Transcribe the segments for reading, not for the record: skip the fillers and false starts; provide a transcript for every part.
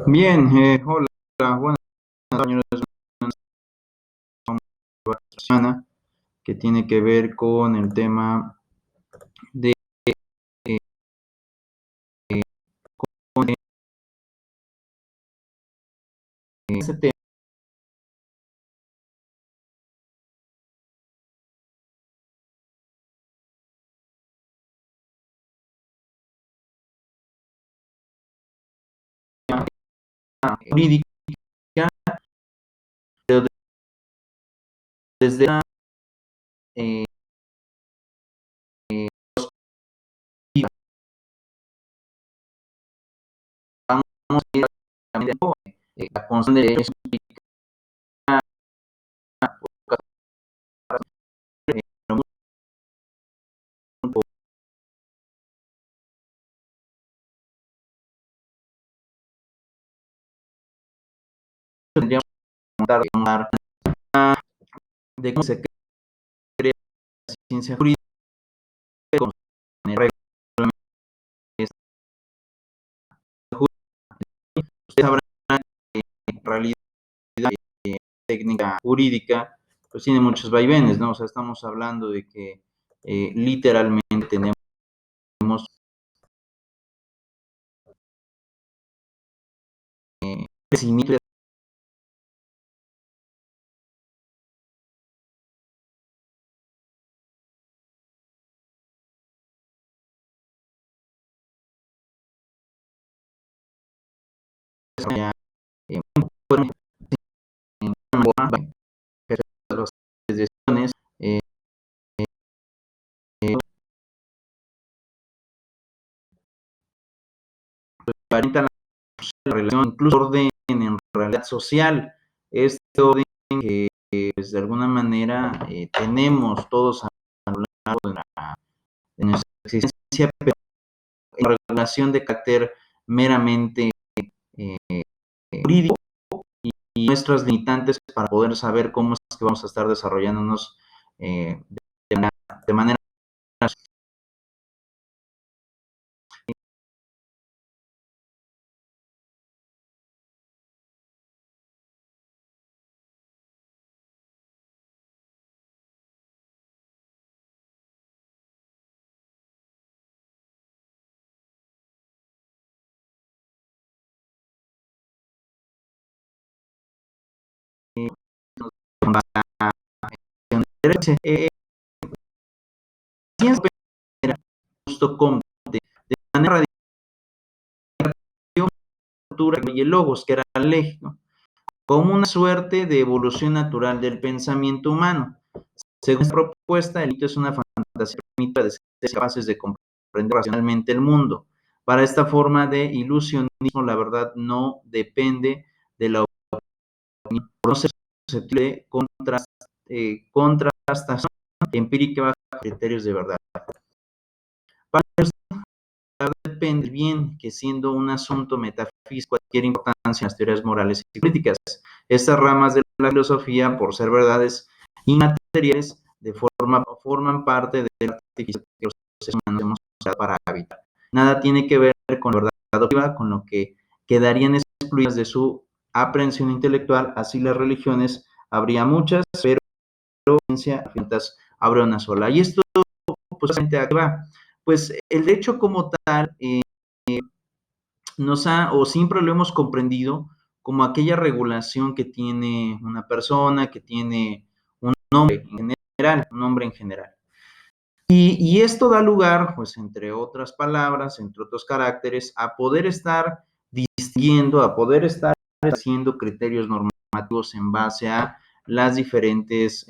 Bien, hola, buenas tardes, semana que tiene que ver con el tema de con este tema jurídica, pero desde la eh, vamos a ir a la constante de tendríamos que hablar de cómo se crea la ciencia jurídica con reglas. Ustedes sabrán que en realidad técnica jurídica pues tiene muchos vaivenes, ¿no? O sea, estamos hablando de que literalmente tenemos crecimiento de las decisiones, orientan la relación, incluso orden en realidad social, este orden que pues, de alguna manera tenemos todos a lo largo de nuestra existencia, pero en relación de carácter meramente eh, jurídico y nuestras limitantes para poder saber cómo es que vamos a estar desarrollándonos de manera eh, ciencia justo como de manera radical y el logos, que era la ley, ¿no? Como una suerte de evolución natural del pensamiento humano. Según esta propuesta, el mito es una fantasía primitiva de seres capaces de comprender racionalmente el mundo. Para esta forma de ilusionismo, la verdad no depende de la opinión, no se susceptible de contrastación empírica bajo criterios de verdad. Para depende bien que siendo un asunto metafísico adquiere importancia en las teorías morales y políticas. Estas ramas de la filosofía, por ser verdades inmateriales, forman parte de la artificio que los seres humanos hemos usado para habitar. Nada tiene que ver con la verdad objetiva, con lo que quedarían excluidas de su aprehensión intelectual, así las religiones habría muchas, pero la ciencia a fintas habrá una sola. Y esto, pues, ¿a qué va? Pues el derecho como tal o siempre lo hemos comprendido como aquella regulación que tiene una persona, que tiene un nombre en general, un nombre en general. Y esto da lugar, pues, entre otras palabras, entre otros caracteres, a poder estar distinguiendo, a poder estar haciendo criterios normativos en base a las diferentes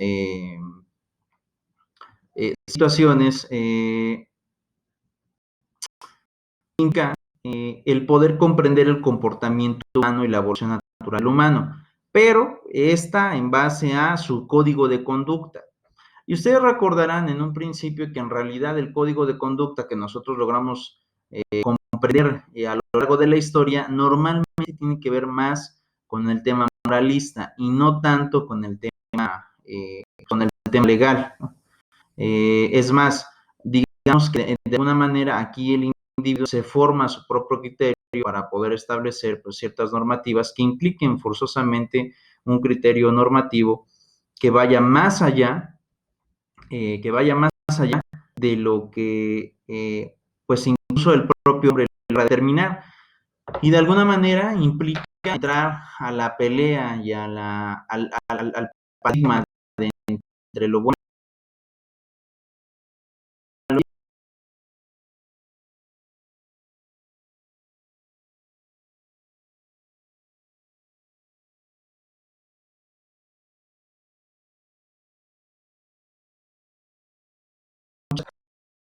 situaciones el poder comprender el comportamiento humano y la evolución natural humano, pero esta en base a su código de conducta. Y ustedes recordarán en un principio que en realidad el código de conducta que nosotros logramos comprender a lo largo de la historia normalmente tiene que ver más con el tema moralista y no tanto con el tema legal, ¿no? Es más, digamos que de alguna manera aquí el individuo se forma su propio criterio para poder establecer pues, ciertas normativas que impliquen forzosamente un criterio normativo que vaya más allá, de lo que pues incluso el propio hombre va a determinar. Y de alguna manera implica entrar a la pelea y al paradigma entre lo bueno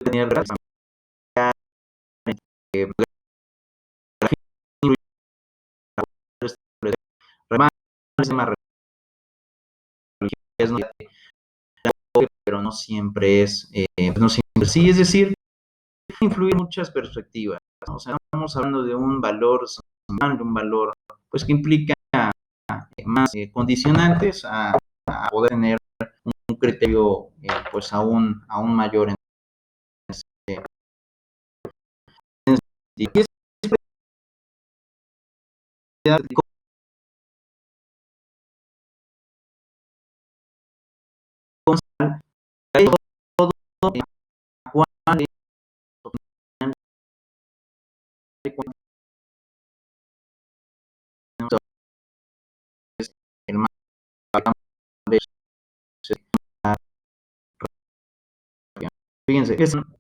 y tener pero no siempre es, no siempre sí, es decir, influye muchas perspectivas, ¿no? O sea, estamos hablando de un valor social, de un valor, pues, que implica más condicionantes a poder tener un criterio, pues, aún mayor en este. Y es todo cuál es el más de fíjense, es nuestra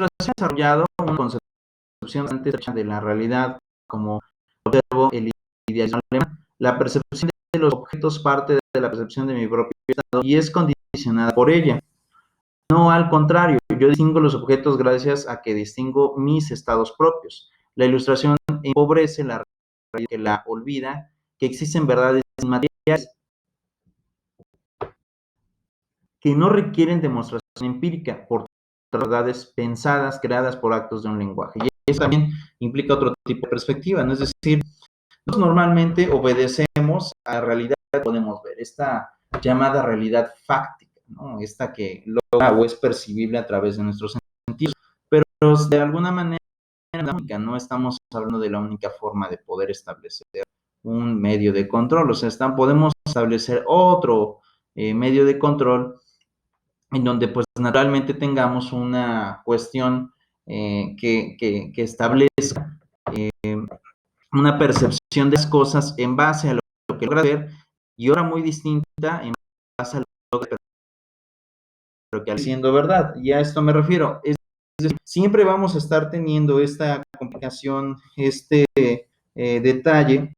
ha desarrollado una concepción antes de la realidad como observo el idealismo alemán. La percepción de los objetos parte de la percepción de mi propio estado y es condicionada por ella. No, al contrario, yo distingo los objetos gracias a que distingo mis estados propios. La ilustración empobrece la realidad que la olvida, que existen verdades inmateriales que no requieren demostración empírica por verdades pensadas, creadas por actos de un lenguaje. Y eso también implica otro tipo de perspectiva, ¿no? Es decir, nosotros normalmente obedecemos a la realidad que podemos ver, esta llamada realidad fáctica, ¿no? Esta que logra o es percibible a través de nuestros sentidos, pero de alguna manera no estamos hablando de la única forma de poder establecer un medio de control, o sea, podemos establecer otro medio de control en donde pues naturalmente tengamos una cuestión que establezca una percepción de las cosas en base a lo que logra ver y otra muy distinta en base a lo que pero que siendo verdad. Y a esto me refiero. Es decir, siempre vamos a estar teniendo esta complicación, este detalle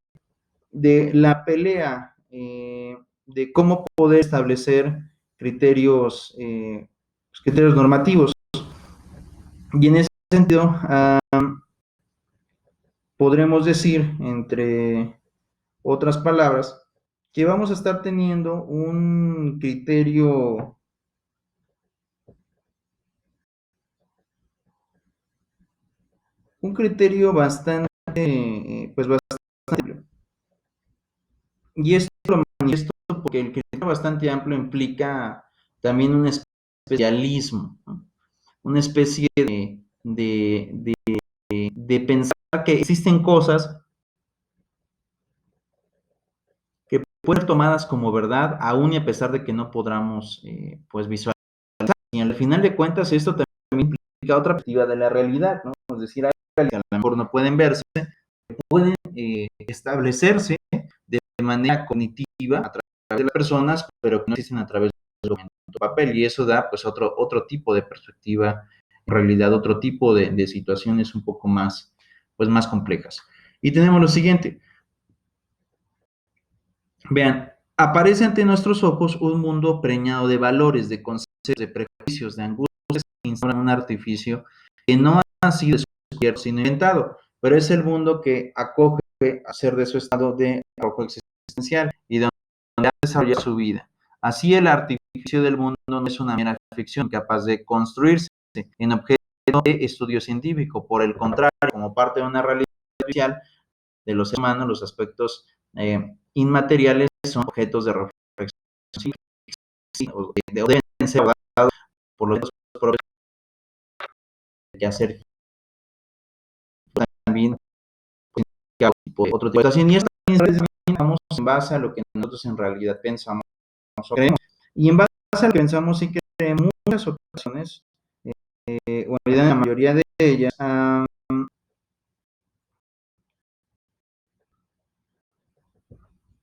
de la pelea, de cómo poder establecer criterios, criterios normativos. Y en ese sentido, podremos decir, entre otras palabras, que vamos a estar teniendo un criterio bastante, pues bastante amplio. Y esto lo manifiesto porque el criterio bastante amplio implica también un especialismo, ¿no? Una especie de pensar que existen cosas que pueden ser tomadas como verdad, aún y a pesar de que no podamos pues visualizar. Y al final de cuentas, esto también implica otra perspectiva de la realidad, ¿no? Es decir, hay realidades que a lo mejor no pueden verse, pueden establecerse de manera cognitiva a través de las personas, pero que no existen a través del documento papel. Y eso da pues otro tipo de perspectiva, en realidad otro tipo de situaciones un poco más, pues, más complejas. Y tenemos lo siguiente. Vean, aparece ante nuestros ojos un mundo preñado de valores, de conceptos, de prejuicios, de angustias que instauran un artificio que no ha sido descubierto sino inventado, pero es el mundo que acoge a ser de su estado de arrojo existencial y donde ha desarrollado su vida. Así el artificio del mundo no es una mera ficción capaz de construirse en objeto de estudio científico, por el contrario, como parte de una realidad artificial de los seres humanos, los aspectos inmateriales son objetos de reflexión o deben ser abordados por los propios que hacer también otro tipo de situación. Y esto también vamos en base a lo que nosotros en realidad pensamos o creemos. Y en base a lo que pensamos y creemos, en muchas ocasiones, o en realidad en la mayoría de ellas,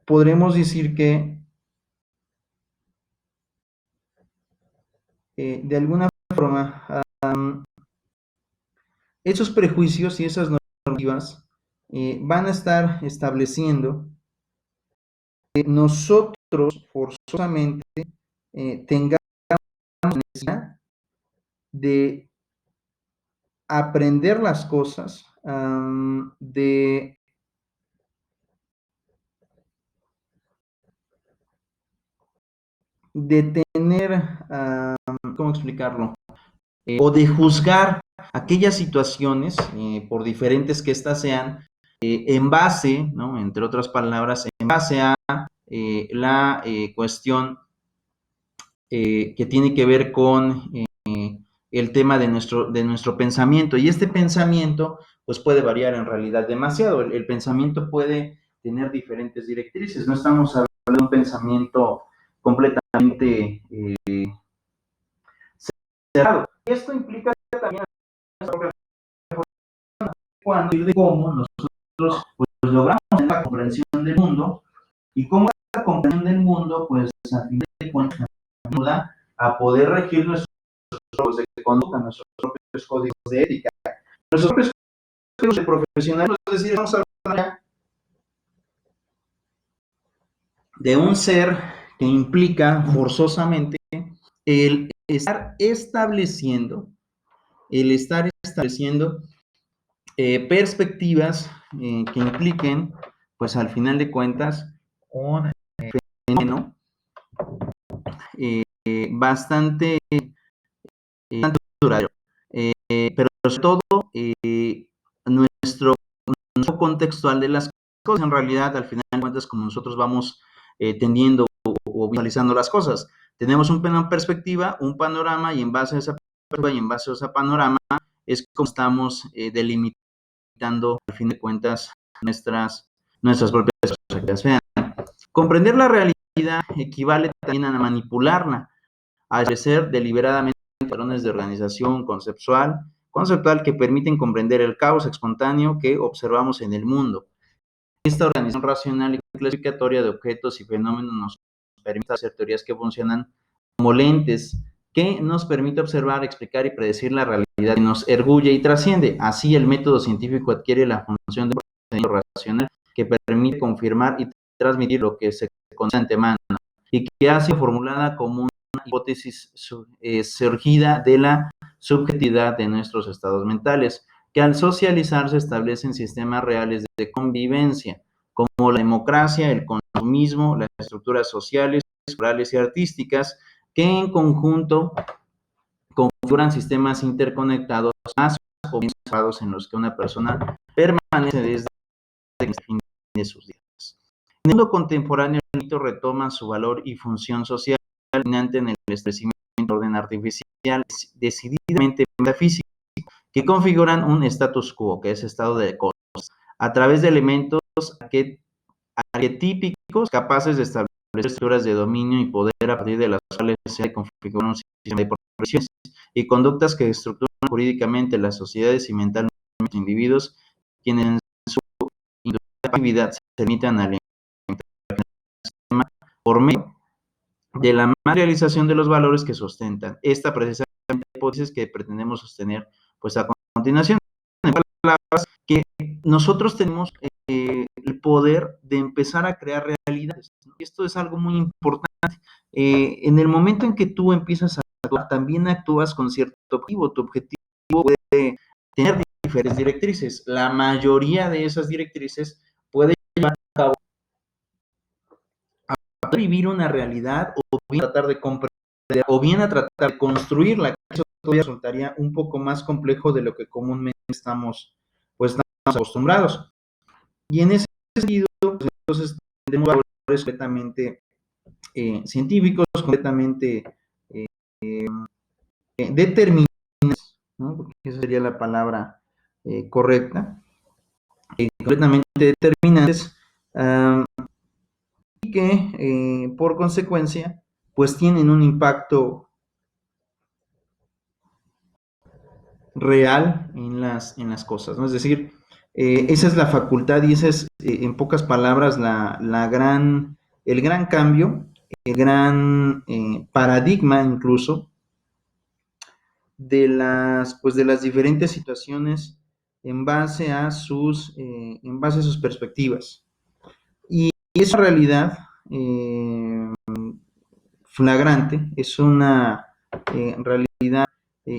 podremos decir que de alguna forma esos prejuicios y esas normativas van a estar estableciendo que nosotros forzosamente tengamos la necesidad de aprender las cosas, de tener, ¿cómo explicarlo? O de juzgar aquellas situaciones, por diferentes que éstas sean, en base, ¿no? Entre otras palabras, en base a la cuestión que tiene que ver con el tema de nuestro pensamiento. Y este pensamiento, pues puede variar en realidad demasiado. El pensamiento puede tener diferentes directrices. No estamos hablando de un pensamiento completamente cerrado. Y esto implica también cuando y de cómo nosotros pues, logramos la comprensión del mundo y cómo esta comprensión del mundo, pues a fin de cuentas, nos ayuda a poder regir nuestros códigos de conducta, nuestros propios códigos de ética, nuestros propios códigos de profesional. Es decir, vamos a hablar de un ser que implica forzosamente el estar estableciendo, perspectivas que impliquen, pues al final de cuentas, un fenómeno bastante duradero, pero sobre todo nuestro contextual de las cosas, en realidad, al final de cuentas, como nosotros vamos tendiendo o visualizando las cosas. Tenemos una perspectiva, un panorama, y en base a esa perspectiva y en base a ese panorama es como estamos delimitando, al fin de cuentas, nuestras propias perspectivas. Vean, comprender la realidad equivale también a manipularla, a establecer deliberadamente patrones de organización conceptual que permiten comprender el caos espontáneo que observamos en el mundo. Esta organización racional y clasificatoria de objetos y fenómenos nos permite hacer teorías que funcionan como lentes que nos permite observar, explicar y predecir la realidad que nos ergulle y trasciende. Así, el método científico adquiere la función de procedimiento racional que permite confirmar y transmitir lo que se conoce de antemano y que ha sido formulada como una hipótesis surgida de la subjetividad de nuestros estados mentales, que al socializarse establecen sistemas reales de convivencia, como la democracia, el consumismo, las estructuras sociales, culturales y artísticas, que en conjunto configuran sistemas interconectados más o menos separados en los que una persona permanece desde el fin de sus días. En el mundo contemporáneo, el mito retoma su valor y función social dominante en el establecimiento de orden artificial, decididamente metafísico, que configuran un status quo, que es estado de cosas, a través de elementos arquetípicos capaces de establecer estructuras de dominio y poder a partir de las cuales se configura un sistema de profesiones y conductas que estructuran jurídicamente las sociedades y mentalmente los individuos, quienes en su actividad se limitan al sistema por medio de la materialización de los valores que sustentan. Esta precisamente hipótesis que pretendemos sostener pues a continuación, en palabras, que nosotros tenemos el poder de empezar a crear realidades. Esto es algo muy importante. En el momento en que tú empiezas a actuar, también actúas con cierto objetivo. Tu objetivo puede tener diferentes directrices. La mayoría de esas directrices puede llevar a cabo a vivir una realidad o bien a tratar de comprender o bien a tratar de construirla. Eso todavía resultaría un poco más complejo de lo que comúnmente estamos acostumbrados. Y en ese sentido, pues, entonces tenemos valores completamente científicos, completamente determinados, ¿no? Porque esa sería la palabra correcta, completamente determinantes, y que por consecuencia pues tienen un impacto real en las cosas, ¿no? Es decir, esa es la facultad y esa es, en pocas palabras, el gran cambio, el gran paradigma incluso pues de las diferentes situaciones en base a sus perspectivas. Y esa realidad flagrante es una realidad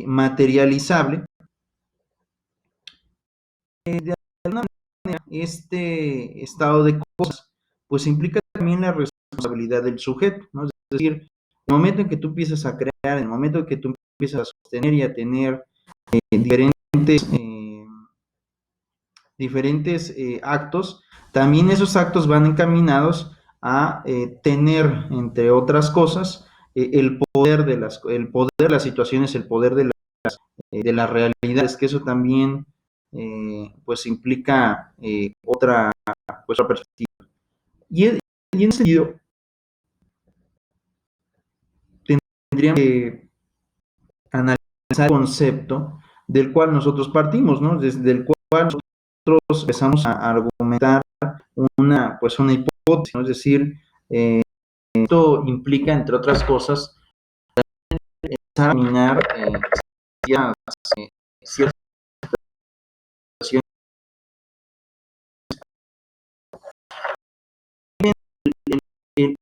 materializable. De alguna manera, este estado de cosas, pues implica también la responsabilidad del sujeto, ¿no? Es decir, en el momento en que tú empiezas a crear, en el momento en que tú empiezas a sostener y a tener diferentes, actos, también esos actos van encaminados a tener, entre otras cosas, el poder de las situaciones, el poder de las realidades, que eso también pues implica pues, otra perspectiva. Y en ese sentido, tendríamos que analizar el concepto del cual nosotros partimos, ¿no? Desde el cual nosotros empezamos a argumentar una hipótesis, ¿no? Es decir, esto implica, entre otras cosas, examinar ciertas, ciertas situaciones, el, el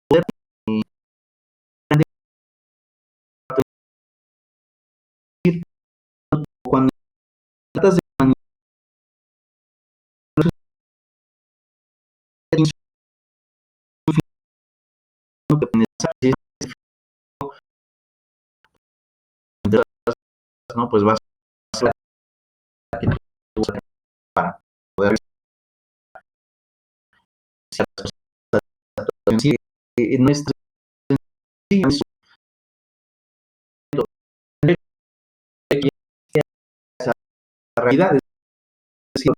poder decir, cuando tratas de manipular, ¿no? Pues vas a la que tú para poder sí, no es sencillo, esa realidad, es decir,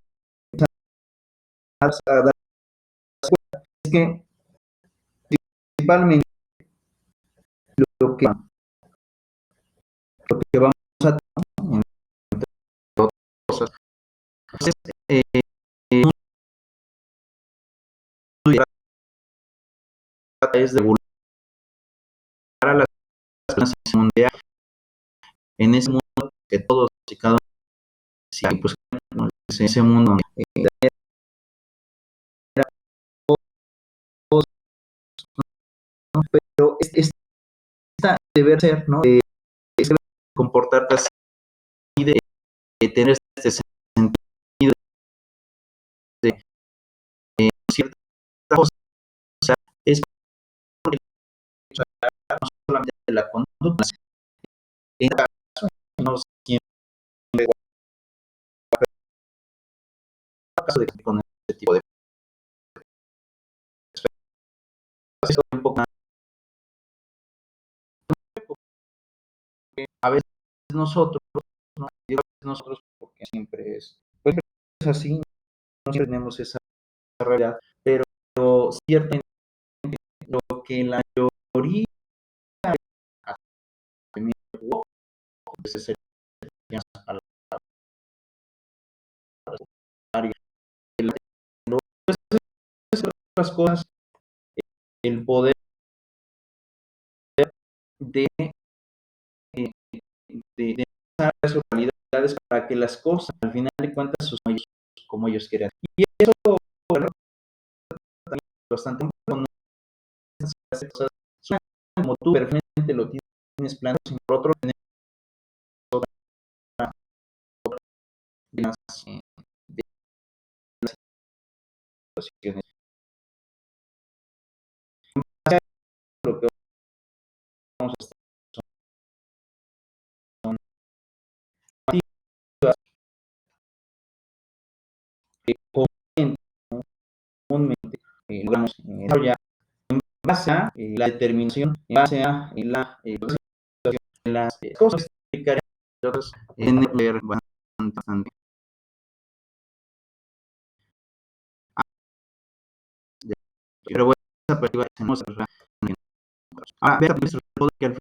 a dar es que principalmente lo que, lo que vamos a tener, entre otras cosas, es es regular a las personas en ese mundo que todos y cada uno, sí, pues, ¿no? Ese mundo pero esta deber ser, ¿no? Es comportarte así, de tener este sentido de ciertas cosas, o sea, es no solamente de la conducta, en caso, no siempre caso de con este tipo de cosas, un poco más, a veces nosotros, ¿no? Digo, a veces nosotros porque siempre pues es así, no siempre tenemos esa realidad, pero ciertamente lo que la mayoría veces serían otras cosas, el poder de, de, de esas realidades para que las cosas, al final de cuentas, son ellos como ellos quieran. Y eso, bueno, bastante bueno, hacer cosas como tú perfectamente lo tienes planeado, sin por otro tener las, de las situaciones. Lo que vamos a estar son comúnmente logramos desarrollar en base a la determinación, en base a las cosas que explicaré en el bastante. Pero bueno, esa perspectiva hacemos ahora, que al